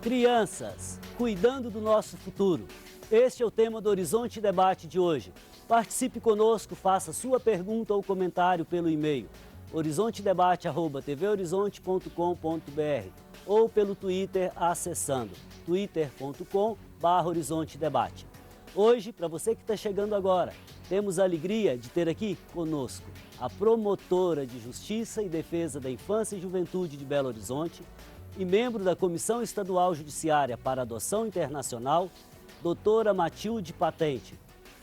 Crianças, cuidando do nosso futuro. Este é o tema do Horizonte Debate de hoje. Participe conosco, faça sua pergunta ou comentário pelo e-mail horizontedebate@tvhorizonte.com.br ou pelo Twitter acessando twitter.com/horizontedebate. Hoje, para você que está chegando agora, temos a alegria de ter aqui conosco a promotora de Justiça e Defesa da Infância e Juventude de Belo Horizonte e membro da Comissão Estadual Judiciária para Adoção Internacional, doutora Matilde Patente,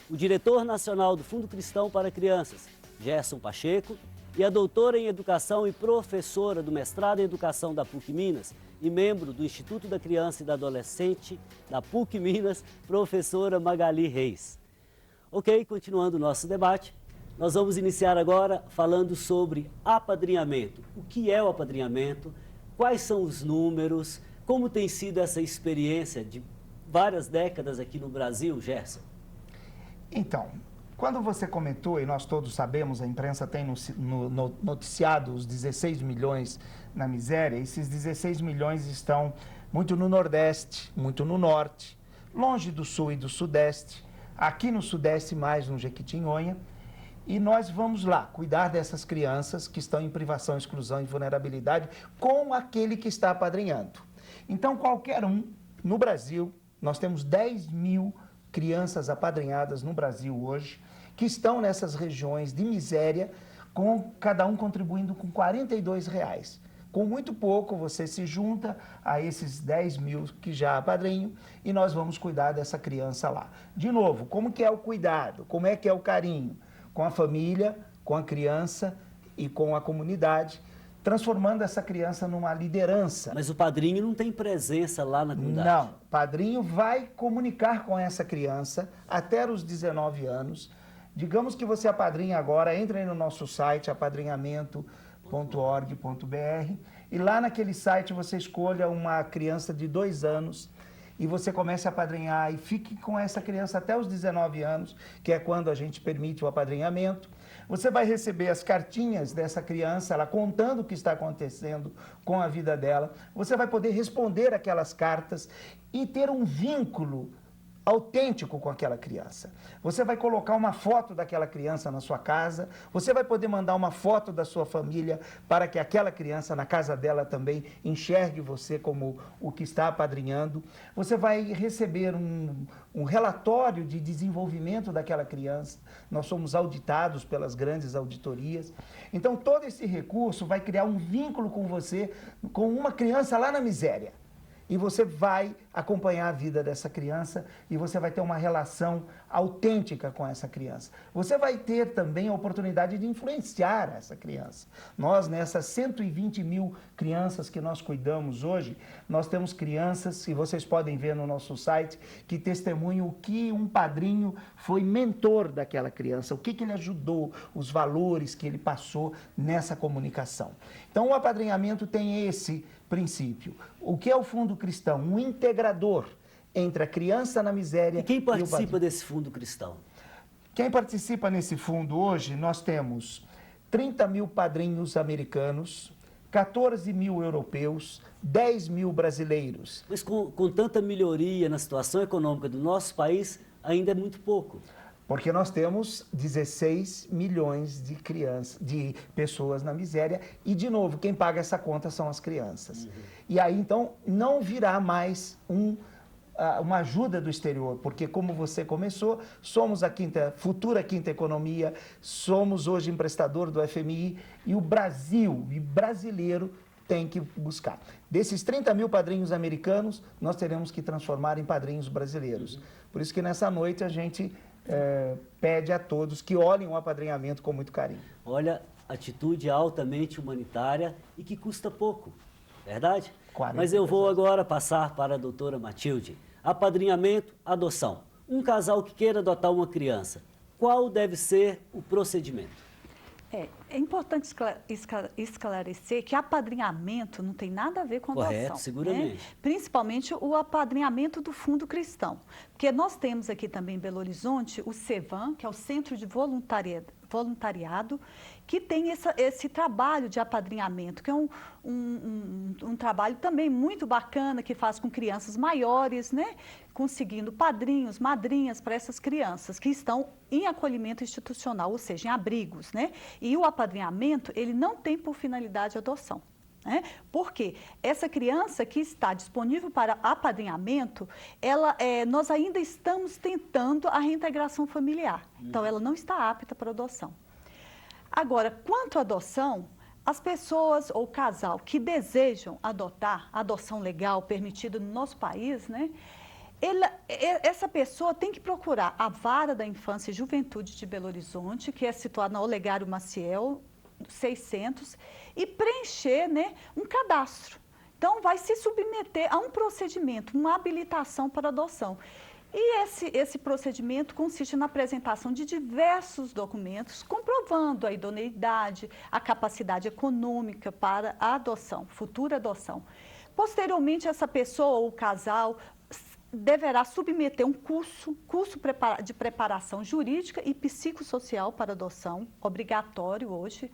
o diretor nacional do Fundo Cristão para Crianças, Gerson Pacheco, e a doutora em Educação e professora do mestrado em Educação da PUC Minas e membro do Instituto da Criança e da Adolescente da PUC Minas, professora Magali Reis. Ok, continuando o nosso debate, nós vamos iniciar agora falando sobre apadrinhamento. O que é o apadrinhamento? Quais são os números? Como tem sido essa experiência de várias décadas aqui no Brasil, Gerson? Então, quando você comentou, e nós todos sabemos, a imprensa tem noticiado os 16 milhões na miséria, esses 16 milhões estão muito no Nordeste, muito no Norte, longe do Sul e do Sudeste, aqui no Sudeste mais no Jequitinhonha, e nós vamos lá cuidar dessas crianças que estão em privação, exclusão e vulnerabilidade com aquele que está apadrinhando. Então, qualquer um, no Brasil, nós temos 10 mil crianças apadrinhadas no Brasil hoje, que estão nessas regiões de miséria, com cada um contribuindo com R$42. Com muito pouco, você se junta a esses 10 mil que já apadrinham e nós vamos cuidar dessa criança lá. De novo, como que é o cuidado? Como é que é o carinho? Com a família, com a criança e com a comunidade, transformando essa criança numa liderança. Mas o padrinho não tem presença lá na comunidade? Não, o padrinho vai comunicar com essa criança até os 19 anos. Digamos que você apadrinha agora, entre aí no nosso site, apadrinhamento.org.br, e lá naquele site você escolha uma criança de 2 anos e você comece a apadrinhar e fique com essa criança até os 19 anos, que é quando a gente permite o apadrinhamento. Você vai receber as cartinhas dessa criança, ela contando o que está acontecendo com a vida dela. Você vai poder responder aquelas cartas e ter um vínculo autêntico com aquela criança. Você vai colocar uma foto daquela criança na sua casa, você vai poder mandar uma foto da sua família para que aquela criança na casa dela também enxergue você como o que está apadrinhando. Você vai receber um relatório de desenvolvimento daquela criança. Nós somos auditados pelas grandes auditorias. Então, todo esse recurso vai criar um vínculo com você, com uma criança lá na miséria. E você vai acompanhar a vida dessa criança e você vai ter uma relação autêntica com essa criança. Você vai ter também a oportunidade de influenciar essa criança. Nós, nessas 120 mil crianças que nós cuidamos hoje, nós temos crianças, e vocês podem ver no nosso site, que testemunham o que um padrinho foi mentor daquela criança, o que ele ajudou, os valores que ele passou nessa comunicação. Então, o apadrinhamento tem esse princípio. O que é o Fundo Cristão? Um integrador entre a criança na miséria e quem participa desse Fundo Cristão? Quem participa nesse fundo hoje, nós temos 30 mil padrinhos americanos, 14 mil europeus, 10 mil brasileiros. Mas com tanta melhoria na situação econômica do nosso país, ainda é muito pouco. Porque nós temos 16 milhões de crianças, de pessoas na miséria e, de novo, quem paga essa conta são as crianças. E aí, então, não virá mais uma ajuda do exterior, porque como você começou, somos a futura quinta economia, somos hoje emprestador do FMI e o Brasil e brasileiro tem que buscar. Desses 30 mil padrinhos americanos, nós teremos que transformar em padrinhos brasileiros. Por isso que nessa noite a gente pede a todos que olhem o apadrinhamento com muito carinho. Olha, atitude altamente humanitária e que custa pouco, verdade? Mas eu vou agora passar para a doutora Matilde. Apadrinhamento, adoção. Um casal que queira adotar uma criança, qual deve ser o procedimento? É importante esclarecer que apadrinhamento não tem nada a ver com adoção. Correto, seguramente. Né? Principalmente o apadrinhamento do Fundo Cristão. Porque nós temos aqui também em Belo Horizonte o CEVAM, que é o Centro de Voluntariado, que tem esse trabalho de apadrinhamento, que é um trabalho também muito bacana, que faz com crianças maiores, né? Conseguindo padrinhos, madrinhas para essas crianças que estão em acolhimento institucional, ou seja, em abrigos, né? E o apadrinhamento, ele não tem por finalidade a adoção. Né? Porque essa criança que está disponível para apadrinhamento, nós ainda estamos tentando a reintegração familiar. Então, ela não está apta para adoção. Agora, quanto à adoção, as pessoas ou casal que desejam adotar, adoção legal permitida no nosso país, né? Essa pessoa tem que procurar a Vara da Infância e Juventude de Belo Horizonte, que é situada na Olegário Maciel, 600, e preencher, né, um cadastro. Então, vai se submeter a um procedimento, uma habilitação para adoção. E esse procedimento consiste na apresentação de diversos documentos comprovando a idoneidade, a capacidade econômica para a adoção, futura adoção. Posteriormente, essa pessoa ou o casal deverá submeter um curso de preparação jurídica e psicossocial para adoção, obrigatório hoje.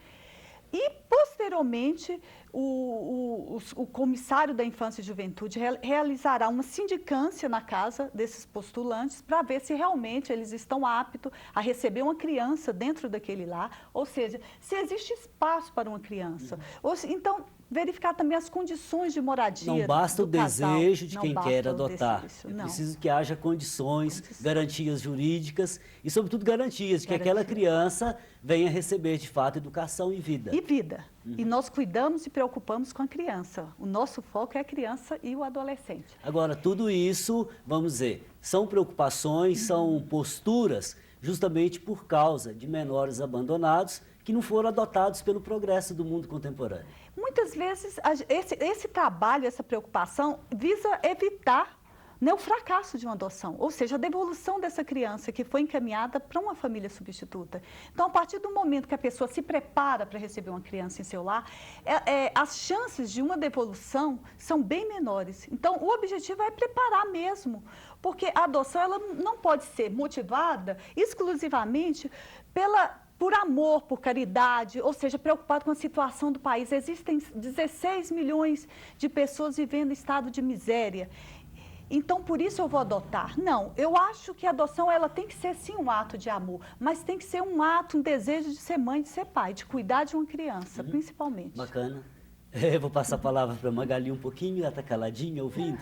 E, posteriormente, o comissário da Infância e Juventude realizará uma sindicância na casa desses postulantes para ver se realmente eles estão aptos a receber uma criança dentro daquele lar, ou seja, se existe espaço para uma criança. Então, verificar também as condições de moradia. Não basta o desejo de quem quer adotar. É não. preciso que haja condições, garantias jurídicas e, sobretudo, garantias de que aquela criança venha receber, de fato, educação e vida. E vida. E nós cuidamos e preocupamos com a criança. O nosso foco é a criança e o adolescente. Agora, tudo isso, vamos dizer, são preocupações, são posturas justamente por causa de menores abandonados que não foram adotados pelo progresso do mundo contemporâneo. Muitas vezes, esse trabalho, essa preocupação, visa evitar, né, o fracasso de uma adoção, ou seja, a devolução dessa criança que foi encaminhada para uma família substituta. Então, a partir do momento que a pessoa se prepara para receber uma criança em seu lar, as chances de uma devolução são bem menores. Então, o objetivo é preparar mesmo, porque a adoção ela não pode ser motivada exclusivamente por amor, por caridade, ou seja, preocupado com a situação do país. Existem 16 milhões de pessoas vivendo em estado de miséria. Então, por isso eu vou adotar. Não, eu acho que a adoção ela tem que ser, sim, um ato de amor, mas tem que ser um ato, um desejo de ser mãe, de ser pai, de cuidar de uma criança, principalmente. Bacana. Eu vou passar a palavra para a Magali um pouquinho, ela está caladinha, ouvindo.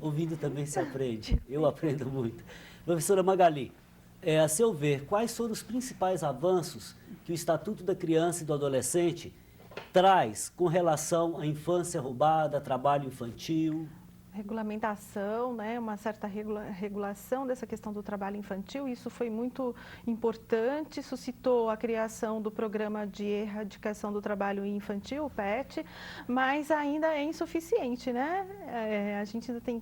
Ouvindo também se aprende. Eu aprendo muito. Professora Magali, a seu ver, quais foram os principais avanços que o Estatuto da Criança e do Adolescente traz com relação à infância roubada, trabalho infantil? Regulamentação, né, uma certa regulação dessa questão do trabalho infantil, isso foi muito importante, suscitou a criação do Programa de Erradicação do Trabalho Infantil, o PET, mas ainda é insuficiente, né? A gente ainda tem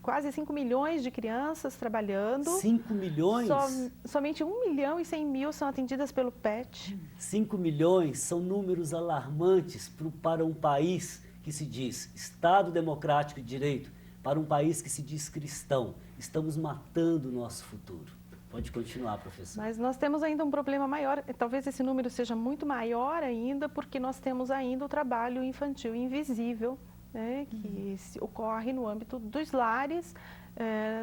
quase 5 milhões de crianças trabalhando. 5 milhões? Somente 1.100.000 são atendidas pelo PET. 5 milhões são números alarmantes para um país que se diz Estado Democrático de Direito, para um país que se diz cristão. Estamos matando o nosso futuro. Pode continuar, professor. Mas nós temos ainda um problema maior, talvez esse número seja muito maior ainda, porque nós temos ainda o trabalho infantil invisível, né, que ocorre no âmbito dos lares,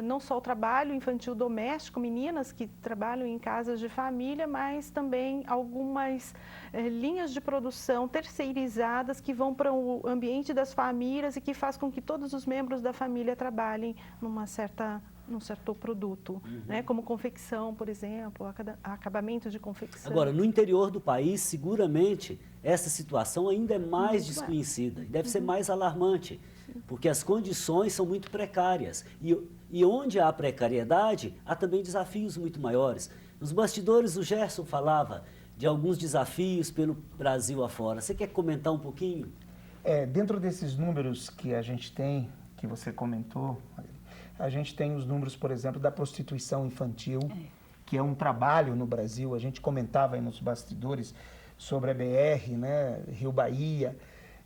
não só o trabalho infantil doméstico, meninas que trabalham em casas de família, mas também algumas linhas de produção terceirizadas que vão para o ambiente das famílias e que faz com que todos os membros da família trabalhem num certo produto, né? Como confecção, por exemplo, acabamento de confecção. Agora, no interior do país, seguramente, essa situação ainda é mais desconhecida e deve ser mais alarmante, porque as condições são muito precárias e onde há precariedade, há também desafios muito maiores. Nos bastidores, o Gerson falava de alguns desafios pelo Brasil afora. Você quer comentar um pouquinho? Dentro desses números que a gente tem, que você comentou, a gente tem os números, por exemplo, da prostituição infantil, que é um trabalho no Brasil. A gente comentava aí nos bastidores sobre a BR, né, Rio Bahia.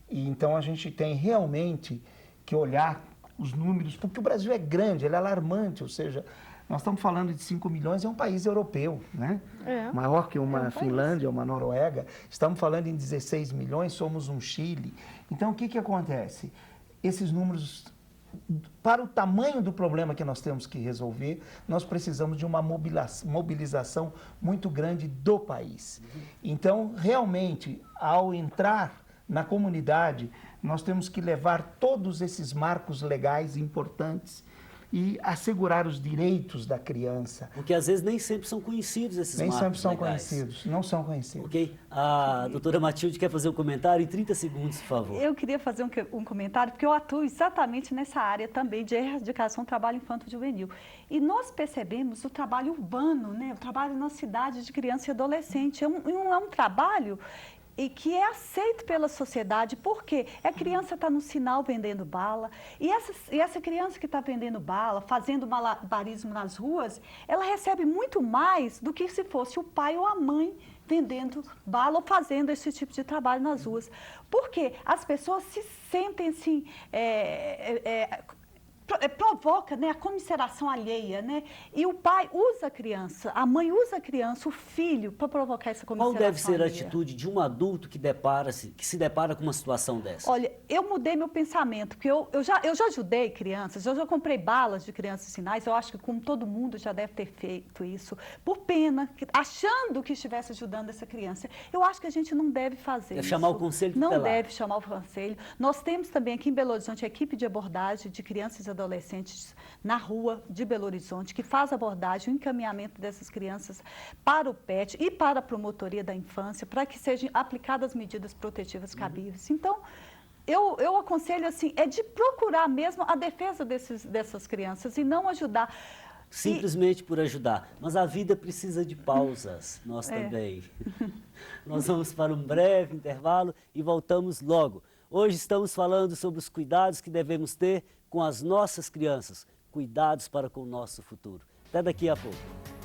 E então a gente tem realmente que olhar os números, porque o Brasil é grande, ele é alarmante, ou seja, nós estamos falando de 5 milhões, é um país europeu, né? Maior que uma Finlândia, uma Noruega. Estamos falando em 16 milhões, somos um Chile. Então, o que acontece? Esses números, para o tamanho do problema que nós temos que resolver, nós precisamos de uma mobilização muito grande do país. Então, realmente, ao entrar na comunidade, nós temos que levar todos esses marcos legais importantes e assegurar os direitos da criança. Porque às vezes nem sempre são conhecidos esses marcos legais. Nem sempre são conhecidos, não são conhecidos. Ok? A doutora Matilde quer fazer um comentário em 30 segundos, por favor. Eu queria fazer um comentário, porque eu atuo exatamente nessa área também de erradicação do trabalho infanto-juvenil. E nós percebemos o trabalho urbano, né? O trabalho na cidade de criança e adolescente. É um trabalho e que é aceito pela sociedade, porque a criança está no sinal vendendo bala, e essa criança que está vendendo bala, fazendo malabarismo nas ruas, ela recebe muito mais do que se fosse o pai ou a mãe vendendo bala ou fazendo esse tipo de trabalho nas ruas. Porque as pessoas se sentem assim, provoca, né, a comiseração alheia, né? E o pai usa a criança, a mãe usa a criança, o filho, para provocar essa comiseração alheia. Qual deve ser alheia. a atitude de um adulto que se depara com uma situação dessa? Olha, eu mudei meu pensamento, porque eu já ajudei crianças, eu já comprei balas de crianças e sinais, eu acho que como todo mundo já deve ter feito isso, por pena, achando que estivesse ajudando essa criança. Eu acho que a gente não deve fazer Deve isso. chamar o conselho tutelar. Não deve chamar o conselho. Nós temos também aqui em Belo Horizonte a equipe de abordagem de crianças e adolescentes na rua de Belo Horizonte, que faz abordagem, o encaminhamento dessas crianças para o PET e para a promotoria da infância, para que sejam aplicadas medidas protetivas cabíveis. Então, eu aconselho assim, é de procurar mesmo a defesa dessas crianças e não ajudar. Simplesmente por ajudar. Mas a vida precisa de pausas, nós também. Nós vamos para um breve intervalo e voltamos logo. Hoje estamos falando sobre os cuidados que devemos ter com as nossas crianças, cuidados para com o nosso futuro. Até daqui a pouco.